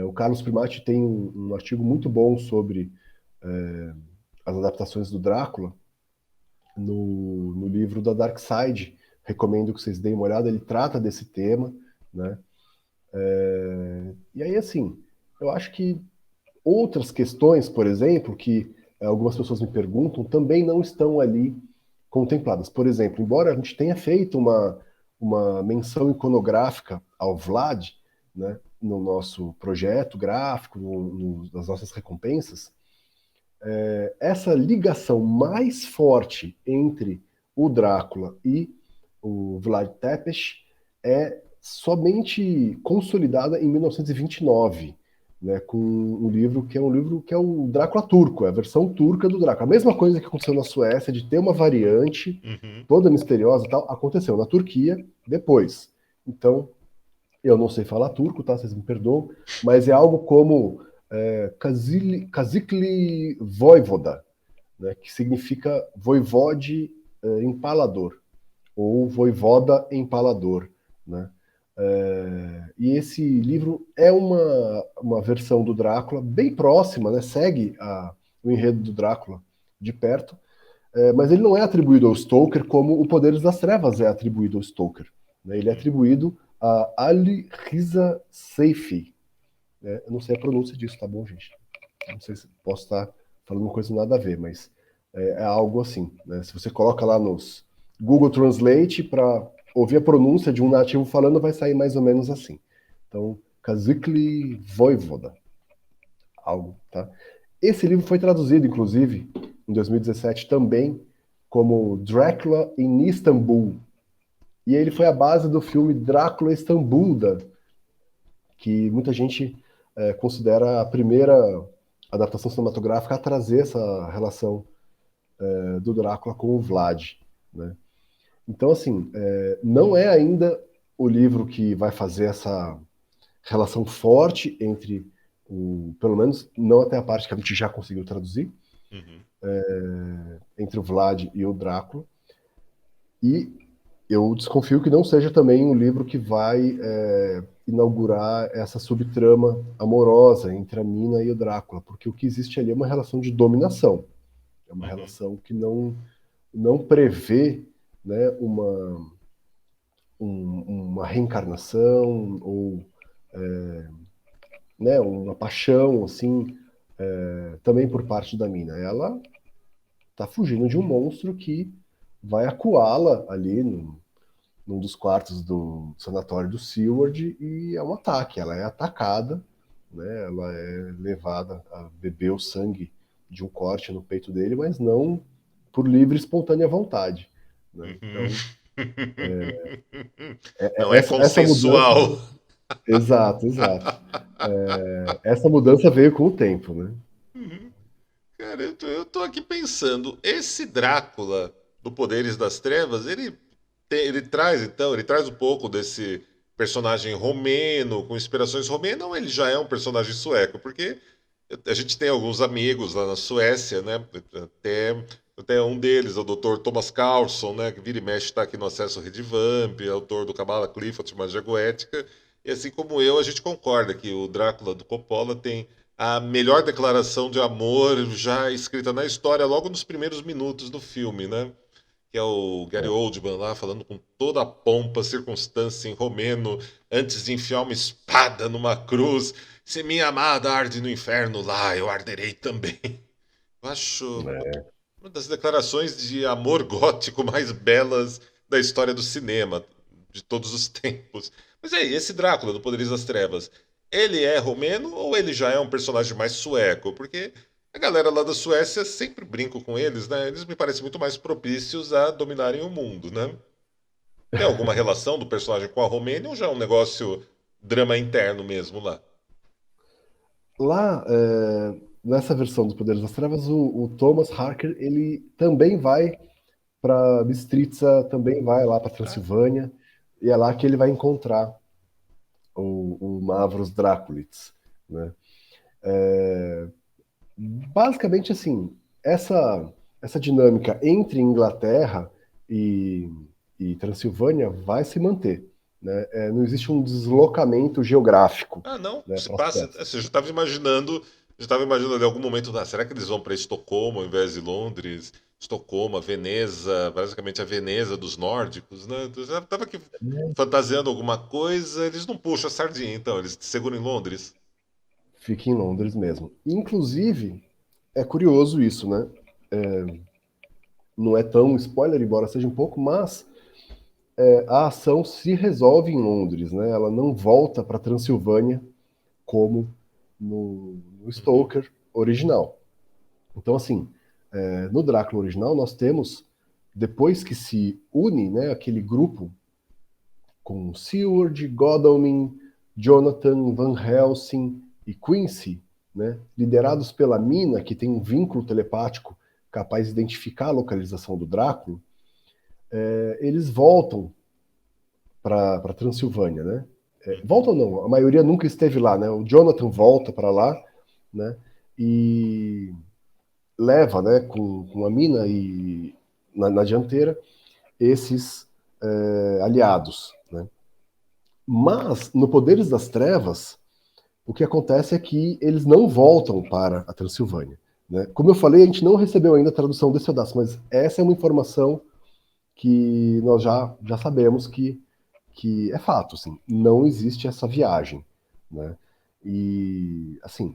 O Carlos Primati tem um artigo muito bom sobre as adaptações do Drácula no livro da Dark Side. Recomendo que vocês deem uma olhada, ele trata desse tema, né? E aí, assim, eu acho que outras questões, por exemplo, que algumas pessoas me perguntam, também não estão ali contempladas. Por exemplo, embora a gente tenha feito uma menção iconográfica ao Vlad, né, no nosso projeto gráfico, nas nossas recompensas, essa ligação mais forte entre o Drácula e o Vlad Tepes é somente consolidada em 1929, né, com um livro que é o Drácula turco, é a versão turca do Drácula. A mesma coisa que aconteceu na Suécia, de ter uma variante Uhum. toda misteriosa e tal, aconteceu na Turquia depois. Então, eu não sei falar turco, tá? Vocês me perdoam, mas é algo como Kazikli Voivoda, né, que significa voivode empalador, ou voivoda empalador, né? E esse livro é uma versão do Drácula bem próxima, né? Segue o enredo do Drácula de perto, mas ele não é atribuído ao Stoker como o Poderes das Trevas é atribuído ao Stoker, né? Ele é atribuído a Ali Riza Seifi, né? Eu não sei a pronúncia disso, tá bom, gente? Não sei se posso estar falando uma coisa nada a ver, mas é algo assim, né? Se você coloca lá nos Google Translate para ouvir a pronúncia de um nativo falando, vai sair mais ou menos assim. Então, Kazikli Voivoda, algo, tá? Esse livro foi traduzido, inclusive, em 2017 também, como Drácula em Istambul. E ele foi a base do filme Drácula Istambulda, que muita gente considera a primeira adaptação cinematográfica a trazer essa relação do Drácula com o Vlad, né? Então, assim, não é ainda o livro que vai fazer essa relação forte entre pelo menos não até a parte que a gente já conseguiu traduzir, Uhum. entre o Vlad e o Drácula. E eu desconfio que não seja também um livro que vai inaugurar essa subtrama amorosa entre a Mina e o Drácula, porque o que existe ali é uma relação de dominação. É uma Uhum. relação que não prevê, né, uma reencarnação ou né, uma paixão assim também por parte da Mina. Ela está fugindo de um monstro que vai acuá-la ali num dos quartos do sanatório do Seward e é um ataque. Ela é atacada, né? Ela é levada a beber o sangue de um corte no peito dele, mas não por livre e espontânea vontade, né? Uhum. Então, Não é essa mudança. consensual. Exato, exato. Essa mudança veio com o tempo, né? Uhum. Cara, eu tô aqui pensando, esse Drácula do Poderes das Trevas, ele traz um pouco desse personagem romeno, com inspirações romenas, ou ele já é um personagem sueco? Porque a gente tem alguns amigos lá na Suécia, né? Até um deles, o Dr. Thomas Carlson, né? Que vira e mexe está aqui no Acesso Redivamp, autor do Cabala Clifford, Magia Goética. E assim como eu, a gente concorda que o Drácula do Coppola tem a melhor declaração de amor já escrita na história, logo nos primeiros minutos do filme, né? Que é o Gary É. Oldman lá falando com toda a pompa, circunstância em romeno, antes de enfiar uma espada numa cruz. Se minha amada arde no inferno, lá eu arderei também. Eu acho uma das declarações de amor gótico mais belas da história do cinema, de todos os tempos. Mas aí, esse Drácula do Poderes das Trevas, ele é romeno ou ele já é um personagem mais sueco? Porque a galera lá da Suécia sempre brinco com eles, né? Eles me parecem muito mais propícios a dominarem o mundo, né? Tem alguma relação do personagem com a Romênia ou já é um negócio drama interno mesmo lá? Lá, nessa versão dos Poderes das Trevas, o Thomas Harker, ele também vai para Bistritza, também vai lá para Ah, Transilvânia, e é lá que ele vai encontrar o Mavros Draculits, né? Basicamente, assim, essa dinâmica entre Inglaterra e, e Transilvânia vai se manter, né? Não existe um deslocamento geográfico, não. né, Se para as passa. peças. Você já estava imaginando. estava imaginando em algum momento, será que eles vão para Estocolmo ao invés de Londres? Estocolmo, a Veneza, basicamente a Veneza dos nórdicos, né? Eu já estava aqui fantasiando alguma coisa, eles não puxam a sardinha, então, eles seguram em Londres. Fica em Londres mesmo. Inclusive, é curioso isso, né? Não é tão spoiler, embora seja um pouco, mas a ação se resolve em Londres, né? Ela não volta para Transilvânia como no Uhum, Stoker original. Então, assim, no Drácula original, nós temos, depois que se une, né, aquele grupo com Seward, Godalming, Jonathan, Van Helsing e Quincy, né, liderados pela Mina, que tem um vínculo telepático capaz de identificar a localização do Drácula, eles voltam para Transilvânia, né? uhum. Voltam não, a maioria nunca esteve lá, né? O Jonathan volta para lá, né? E leva, né, com a Mina e na dianteira esses aliados, né? Mas no Poderes das Trevas, o que acontece é que eles não voltam para a Transilvânia, né? Como eu falei, a gente não recebeu ainda a tradução desse pedaço, mas essa é uma informação que nós já sabemos que é fato, assim, não existe essa viagem, né? E, assim,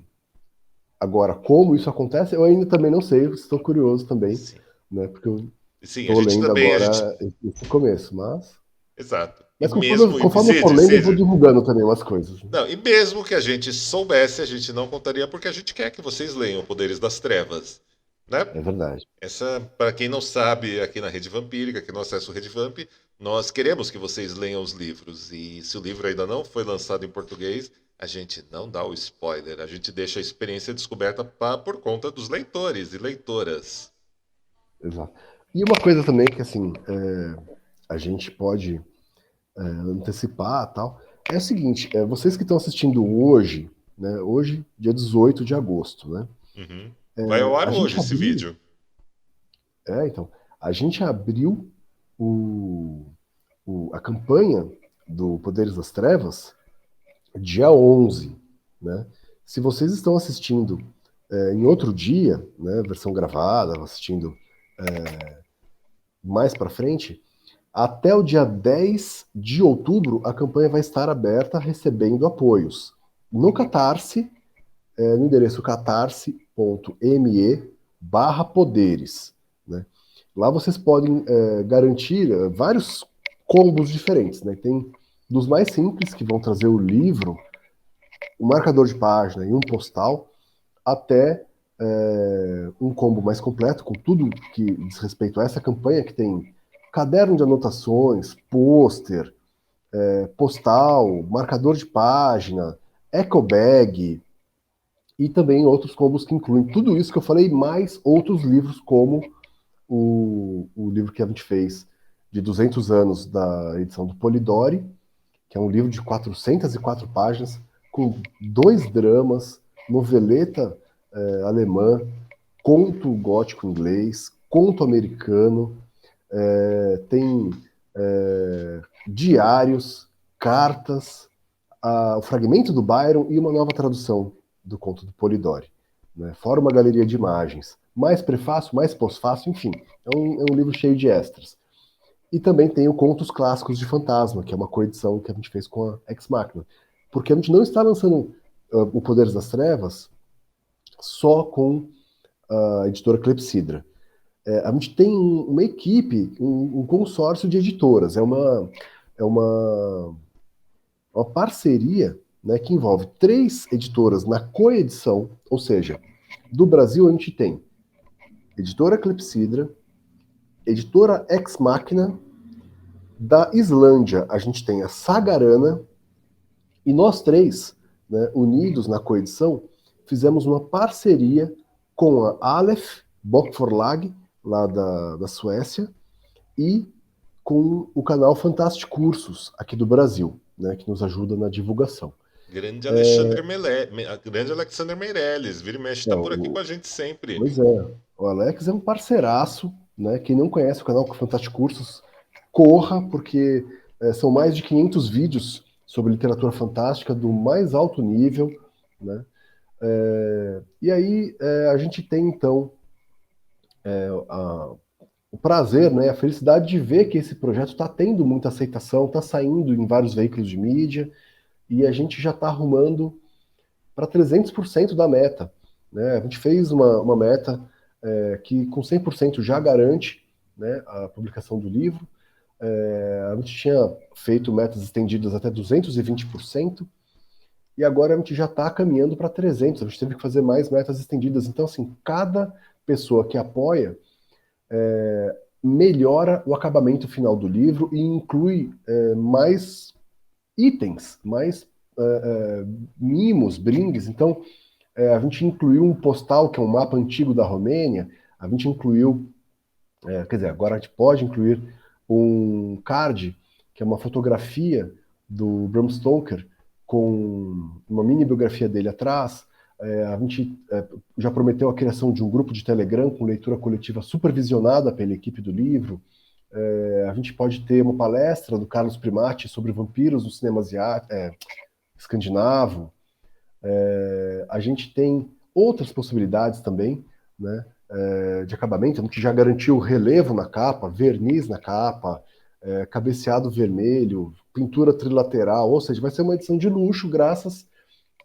agora, como isso acontece, eu ainda também não sei, estou curioso também, Sim. né? Porque eu Sim, a estou gente lendo também, a gente. agora esse começo, mas... Exato. E Mas mesmo, conforme eu for lendo, eu vou Cid, divulgando também umas coisas. não, e mesmo que a gente soubesse, a gente não contaria porque a gente quer que vocês leiam Poderes das Trevas, né? É verdade. Essa, para quem não sabe, aqui na Rede Vampírica, aqui no Acesso Rede Vamp, nós queremos que vocês leiam os livros. E se o livro ainda não foi lançado em português, a gente não dá o spoiler, a gente deixa a experiência descoberta por conta dos leitores e leitoras. Exato. E uma coisa também que, assim, a gente pode antecipar tal, é o seguinte, vocês que estão assistindo hoje, né, hoje, dia 18 de agosto, né, Uhum. Vai ao ar a hoje gente esse abriu, vídeo. então, a gente abriu o, a campanha do Poderes das Trevas dia 11, né? Se vocês estão assistindo em outro dia, né, versão gravada, assistindo mais para frente, até o dia 10 de outubro a campanha vai estar aberta recebendo apoios. No Catarse, no endereço catarse.me/poderes. Né? Lá vocês podem garantir vários combos diferentes. Né? Tem dos mais simples, que vão trazer o livro, um marcador de página e um postal, até um combo mais completo, com tudo que diz respeito a essa campanha, que tem caderno de anotações, pôster, postal, marcador de página, eco bag e também outros combos que incluem tudo isso que eu falei, mais outros livros, como o livro que a gente fez de 200 anos da edição do Polidori, que é um livro de 404 páginas, com 2 dramas, noveleta alemã, conto gótico inglês, conto americano, tem diários, cartas, o fragmento do Byron e uma nova tradução do conto do Polidori. Né? Fora uma galeria de imagens. Mais prefácio, mais pós-fácil, enfim. É um livro cheio de extras. E também tem o Contos Clássicos de Fantasma, que é uma coedição que a gente fez com a Ex Machina. Porque a gente não está lançando o Poderes das Trevas só com a editora Clepsidra. A gente tem uma equipe, um consórcio de editoras. É uma parceria, né, que envolve 3 editoras na coedição, ou seja, do Brasil a gente tem editora Clepsidra, editora Ex Machina, da Islândia a gente tem a Sagarana, e nós 3, né, unidos na coedição, fizemos uma parceria com a Aleph Bokforlag, lá da Suécia, e com o canal Fantástico Cursos, aqui do Brasil, né, que nos ajuda na divulgação. Grande Alexander Meirelles, vira e mexe, está por aqui com Então, a gente sempre. pois é, o Alex é um parceiraço, né? Quem não conhece o canal Fantástico Cursos, corra, porque são mais de 500 vídeos sobre literatura fantástica do mais alto nível, né? E aí a gente tem, então, o prazer, né, a felicidade de ver que esse projeto está tendo muita aceitação, está saindo em vários veículos de mídia, e a gente já está arrumando para 300% da meta. Né? A gente fez uma meta que com 100% já garante, né, a publicação do livro. A gente tinha feito metas estendidas até 220%, e agora a gente já está caminhando para 300%. A gente teve que fazer mais metas estendidas. Então, assim, cada pessoa que apoia melhora o acabamento final do livro e inclui mais itens, mais mimos, brindes. Então, a gente incluiu um postal, que é um mapa antigo da Romênia, a gente incluiu, quer dizer, agora a gente pode incluir um card, que é uma fotografia do Bram Stoker, com uma mini biografia dele atrás. A gente já prometeu a criação de um grupo de Telegram com leitura coletiva supervisionada pela equipe do livro. A gente pode ter uma palestra do Carlos Primati sobre vampiros no cinema escandinavo. A gente tem outras possibilidades também, né, de acabamento. A gente já garantiu relevo na capa, verniz na capa, cabeceado vermelho, pintura trilateral, ou seja, vai ser uma edição de luxo graças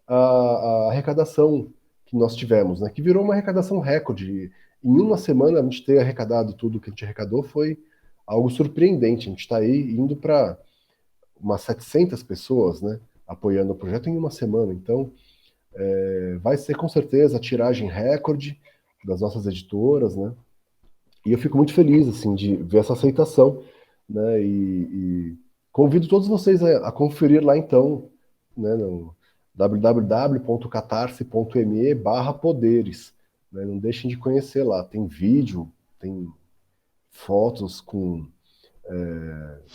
à arrecadação que nós tivemos, né, que virou uma arrecadação recorde. Em uma semana a gente ter arrecadado tudo que a gente arrecadou foi algo surpreendente. A gente está aí indo para umas 700 pessoas, né, apoiando o projeto em uma semana. Então, vai ser com certeza a tiragem recorde das nossas editoras, né? E eu fico muito feliz, assim, de ver essa aceitação, né? E convido todos vocês a conferir lá, então, né, no www.catarse.me/poderes, né? Não deixem de conhecer lá. Tem vídeo, tem fotos com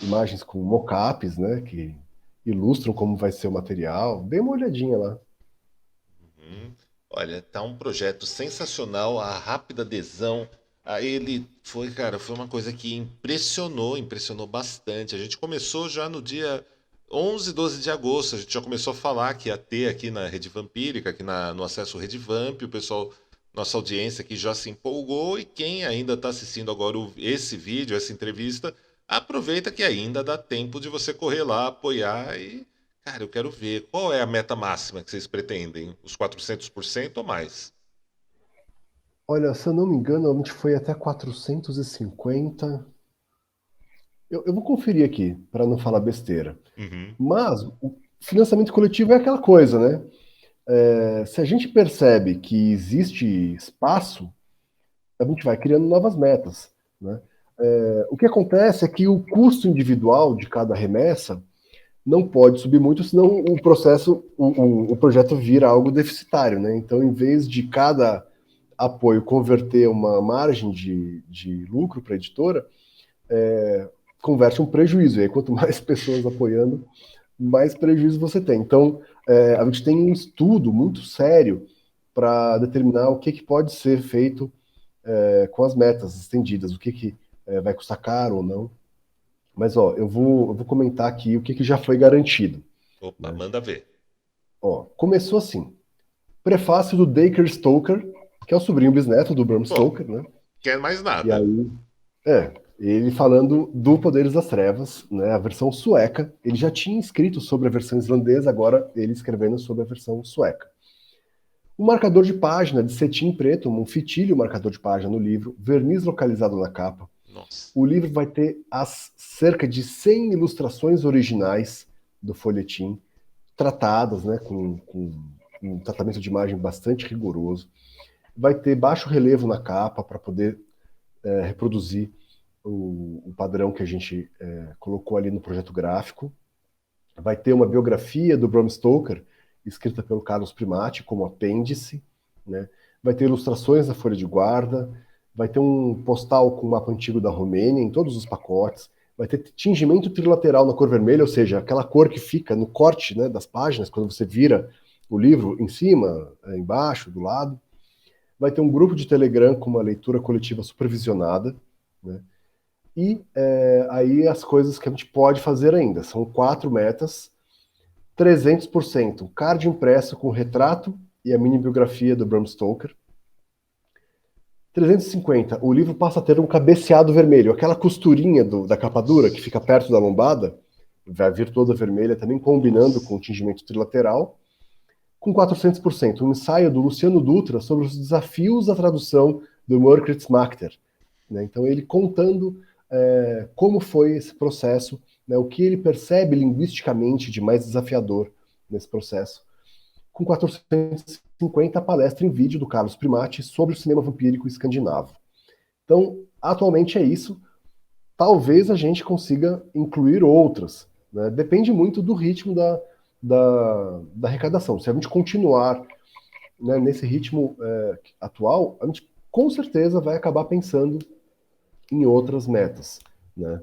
imagens com mockups, né? Que ilustram como vai ser o material. Dê uma olhadinha lá. Uhum. Olha, tá um projeto sensacional, a rápida adesão a ele foi, cara, foi uma coisa que impressionou bastante. A gente começou já no dia 11, 12 de agosto, a gente já começou a falar que ia ter aqui na Rede Vampírica, aqui no Acesso Rede Vamp, o pessoal, nossa audiência aqui já se empolgou e quem ainda está assistindo agora esse vídeo, essa entrevista, aproveita que ainda dá tempo de você correr lá, apoiar e cara, eu quero ver qual é a meta máxima que vocês pretendem? Os 400% ou mais? Olha, se eu não me engano, a gente foi até 450. Eu vou conferir aqui, para não falar besteira. Uhum. Mas o financiamento coletivo é aquela coisa, né? Se a gente percebe que existe espaço, a gente vai criando novas metas, né? O que acontece é que o custo individual de cada remessa não pode subir muito, senão o processo, o projeto vira algo deficitário, né? Então, em vez de cada apoio converter uma margem de lucro para a editora, converte um prejuízo. E aí, quanto mais pessoas apoiando, mais prejuízo você tem. Então, a gente tem um estudo muito sério para determinar o que pode ser feito com as metas estendidas, o que vai custar caro ou não. Mas, ó, eu vou comentar aqui o que já foi garantido. Opa, Né? manda ver. Ó, começou assim. Prefácio do Dacre Stoker, que é o sobrinho bisneto do Bram Pô, Stoker, né? quer mais E nada. aí, ele falando do Poderes das Trevas, né, a versão sueca. Ele já tinha escrito sobre a versão islandesa, agora ele escrevendo sobre a versão sueca. Um marcador de página de cetim preto, um fitilho marcador de página no livro, verniz localizado na capa. Nossa. O livro vai ter as cerca de 100 ilustrações originais do folhetim, tratadas, né, com um tratamento de imagem bastante rigoroso. Vai ter baixo relevo na capa para poder reproduzir o padrão que a gente colocou ali no projeto gráfico. Vai ter uma biografia do Bram Stoker, escrita pelo Carlos Primati, como apêndice. Né? Vai ter ilustrações da folha de guarda. Vai ter um postal com o mapa antigo da Romênia em todos os pacotes. Vai ter tingimento trilateral na cor vermelha, ou seja, aquela cor que fica no corte, né, das páginas, quando você vira o livro em cima, embaixo, do lado. Vai ter um grupo de Telegram com uma leitura coletiva supervisionada. Né? E aí as coisas que a gente pode fazer ainda. São 4 metas. 300%. Card impresso com retrato e a mini biografia do Bram Stoker. 350, o livro passa a ter um cabeceado vermelho, aquela costurinha da capa dura que fica perto da lombada, vai vir toda vermelha, também combinando com o tingimento trilateral. Com 400%, um ensaio do Luciano Dutra sobre os desafios da tradução do Margaret Machter. Né? Então, ele contando como foi esse processo, né? O que ele percebe linguisticamente de mais desafiador nesse processo. Com 450, a palestra em vídeo do Carlos Primati sobre o cinema vampírico escandinavo. Então, atualmente é isso. Talvez a gente consiga incluir outras. Né? Depende muito do ritmo da arrecadação. Se a gente continuar, né, nesse ritmo atual, a gente com certeza vai acabar pensando em outras metas. Né?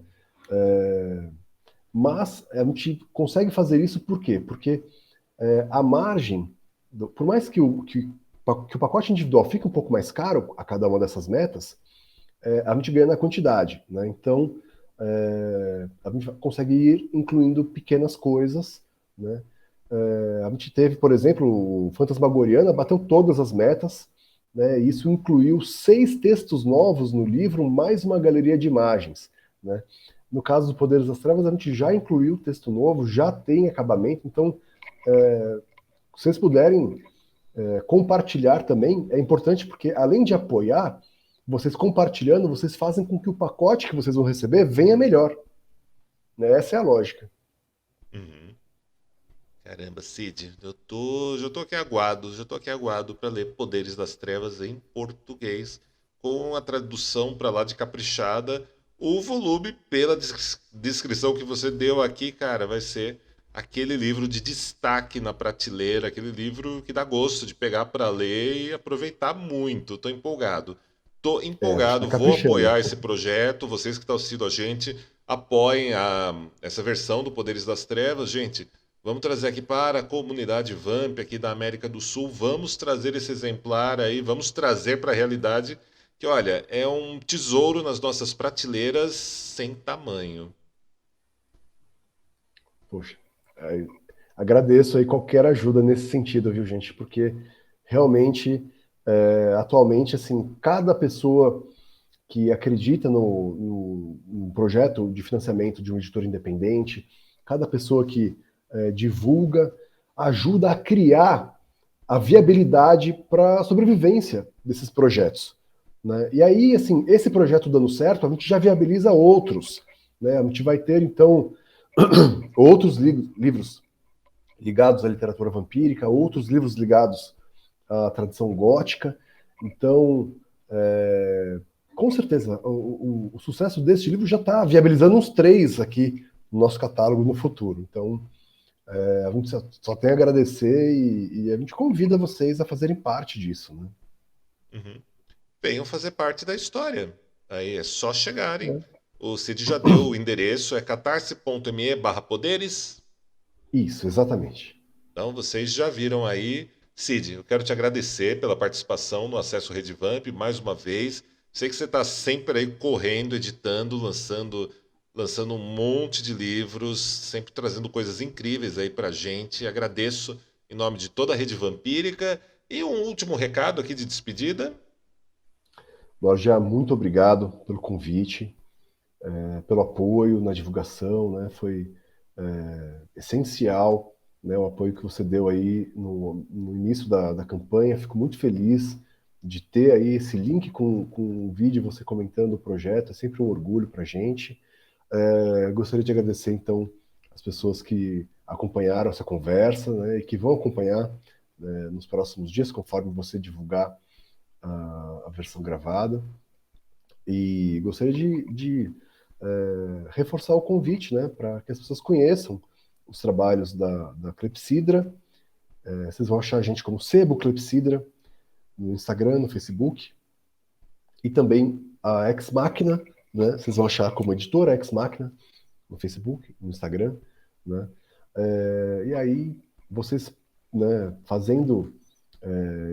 Mas a gente consegue fazer isso por quê? Porque a margem, por mais que o pacote individual fique um pouco mais caro a cada uma dessas metas, a gente ganha na quantidade. Né? Então, a gente consegue ir incluindo pequenas coisas. Né? A gente teve, por exemplo, o Fantasmagoriana bateu todas as metas, né? Isso incluiu 6 textos novos no livro, mais uma galeria de imagens. Né? No caso do Poderes das Trevas, a gente já incluiu texto novo, já tem acabamento, então, se vocês puderem compartilhar também, é importante porque, além de apoiar, vocês compartilhando, vocês fazem com que o pacote que vocês vão receber venha melhor. Né? Essa é a lógica. Uhum. Caramba, Cid, já tô aqui aguado para ler Poderes das Trevas em português, com a tradução para lá de caprichada. O volume, pela descrição que você deu aqui, cara, vai ser aquele livro de destaque na prateleira, aquele livro que dá gosto de pegar para ler e aproveitar muito. Tô empolgado. Tô A gente está empolgado, vou caprichando. apoiar esse projeto. Vocês que estão assistindo a gente, apoiem essa versão do Poderes das Trevas, gente. Vamos trazer aqui para a comunidade Vamp aqui da América do Sul. Vamos trazer esse exemplar aí, vamos trazer para a realidade que, olha, é um tesouro nas nossas prateleiras sem tamanho. Poxa, agradeço aí qualquer ajuda nesse sentido, viu, gente? Porque realmente, atualmente, assim, cada pessoa que acredita no projeto de financiamento de um editor independente, cada pessoa que divulga, ajuda a criar a viabilidade para a sobrevivência desses projetos. Né? E aí, assim, esse projeto dando certo, a gente já viabiliza outros. Né? A gente vai ter, então, outros livros ligados à literatura vampírica, outros livros ligados à tradição gótica. Então, com certeza, o sucesso deste livro já está viabilizando uns 3 aqui no nosso catálogo no futuro. Então, a gente só tem a agradecer e a gente convida vocês a fazerem parte disso. Né? Uhum. Venham fazer parte da história. Aí é só chegarem. É. O Cid já deu o endereço, é catarse.me/poderes. Isso, exatamente. Então vocês já viram aí. Cid, eu quero te agradecer pela participação no Acesso Rede Vamp mais uma vez. Sei que você está sempre aí correndo, editando, lançando um monte de livros, sempre trazendo coisas incríveis aí pra gente. Agradeço em nome de toda a Rede Vampírica. E um último recado aqui de despedida. Lorgia, muito obrigado pelo convite, pelo apoio na divulgação, né? Foi essencial, né, o apoio que você deu aí no início da campanha. Fico muito feliz de ter aí esse link com o vídeo, você comentando o projeto, é sempre um orgulho para a gente. Gostaria de agradecer, então, as pessoas que acompanharam essa conversa, né, e que vão acompanhar nos próximos dias, conforme você divulgar a versão gravada. E gostaria de reforçar o convite, né, para que as pessoas conheçam os trabalhos da Clepsidra. Vocês vão achar a gente como Sebo Clepsidra no Instagram, no Facebook, e também a Ex Machina, né? Vocês vão achar como editora Ex Machina no Facebook, no Instagram, né? E aí vocês, né, fazendo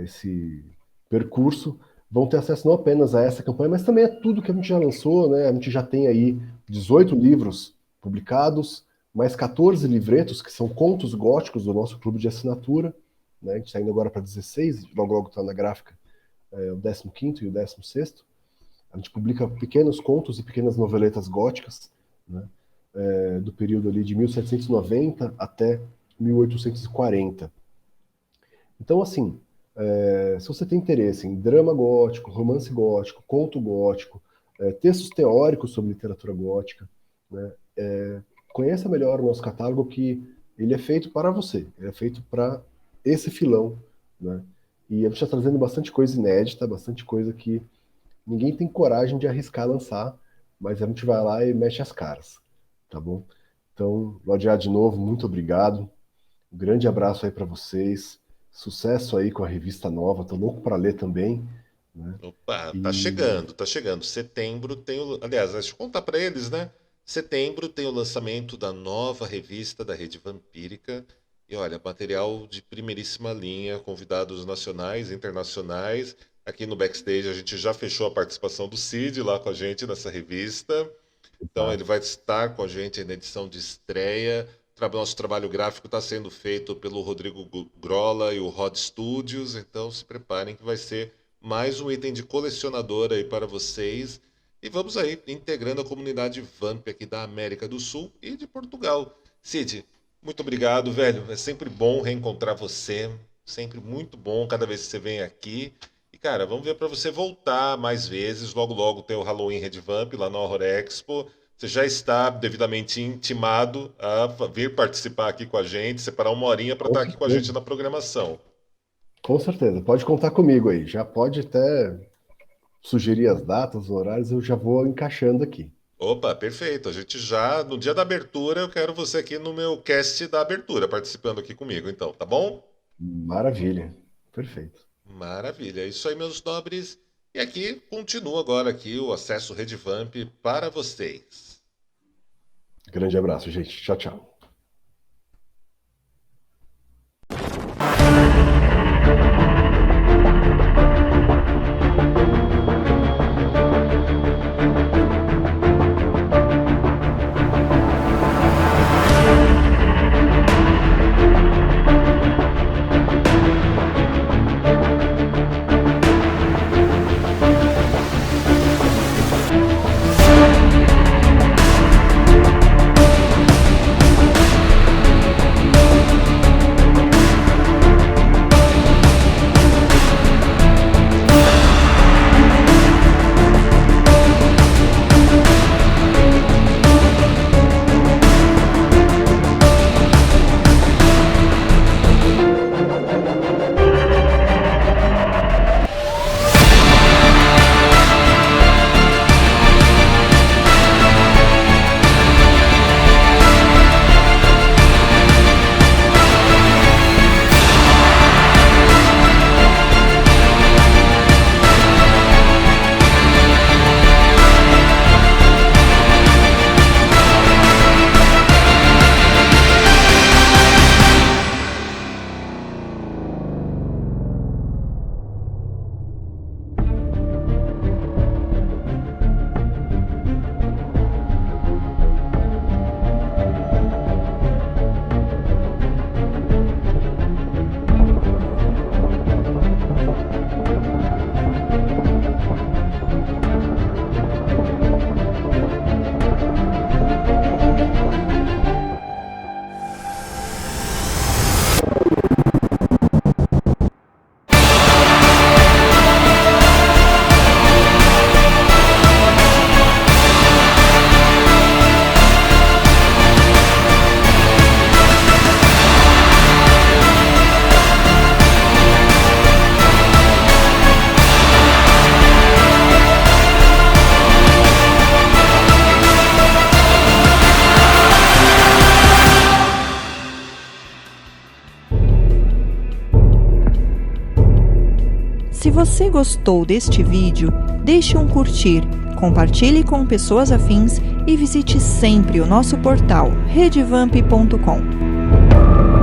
esse percurso, vão ter acesso não apenas a essa campanha, mas também a tudo que a gente já lançou, né? A gente já tem aí 18 livros publicados, mais 14 livretos, que são contos góticos do nosso clube de assinatura, né? A gente está indo agora para 16, logo logo está na gráfica o 15º e o 16º. A gente publica pequenos contos e pequenas noveletas góticas, né? Do período ali de 1790 até 1840. Então, assim, se você tem interesse em drama gótico, romance gótico, conto gótico, textos teóricos sobre literatura gótica, né, conheça melhor o nosso catálogo, que ele é feito para você, ele é feito para esse filão, né? E a gente está trazendo bastante coisa inédita, bastante coisa que ninguém tem coragem de arriscar lançar, mas a gente vai lá e mexe as caras, tá bom? Então, Lodiar, de novo, muito obrigado. Um grande abraço aí para vocês. Sucesso aí com a revista nova. Tô louco para ler também, né? Opa, tá E chegando, tá chegando. Setembro tem o. Aliás, deixa eu contar para eles, né? Setembro tem o lançamento da nova revista da Rede Vampírica. E olha, material de primeiríssima linha, convidados nacionais e internacionais. Aqui no Backstage a gente já fechou a participação do Cid lá com a gente nessa revista. Então ele tá. vai estar com a gente na edição de estreia. Nosso trabalho gráfico está sendo feito pelo Rodrigo Grola e o Rod Studios. Então se preparem que vai ser mais um item de colecionador aí para vocês. E vamos aí integrando a comunidade Vamp aqui da América do Sul e de Portugal. Cid, muito obrigado, velho. É sempre bom reencontrar você. Sempre muito bom cada vez que você vem aqui. E, cara, vamos ver para você voltar mais vezes. Logo, logo tem o Halloween Red Vamp lá no Horror Expo. Você já está devidamente intimado a vir participar aqui com a gente, separar uma horinha para Com estar aqui com a gente certeza. na programação. Com certeza. Pode contar comigo aí. Já pode até sugerir as datas, os horários, eu já vou encaixando aqui. Opa, perfeito. A gente já, no dia da abertura, eu quero você aqui no meu cast da abertura, participando aqui comigo, então, tá bom? Maravilha. Perfeito. Maravilha. É isso aí, meus nobres. E aqui continua agora aqui o acesso Rede Vamp para vocês. Grande abraço, gente. Tchau, tchau. Se você gostou deste vídeo, deixe um curtir, compartilhe com pessoas afins e visite sempre o nosso portal redevamp.com.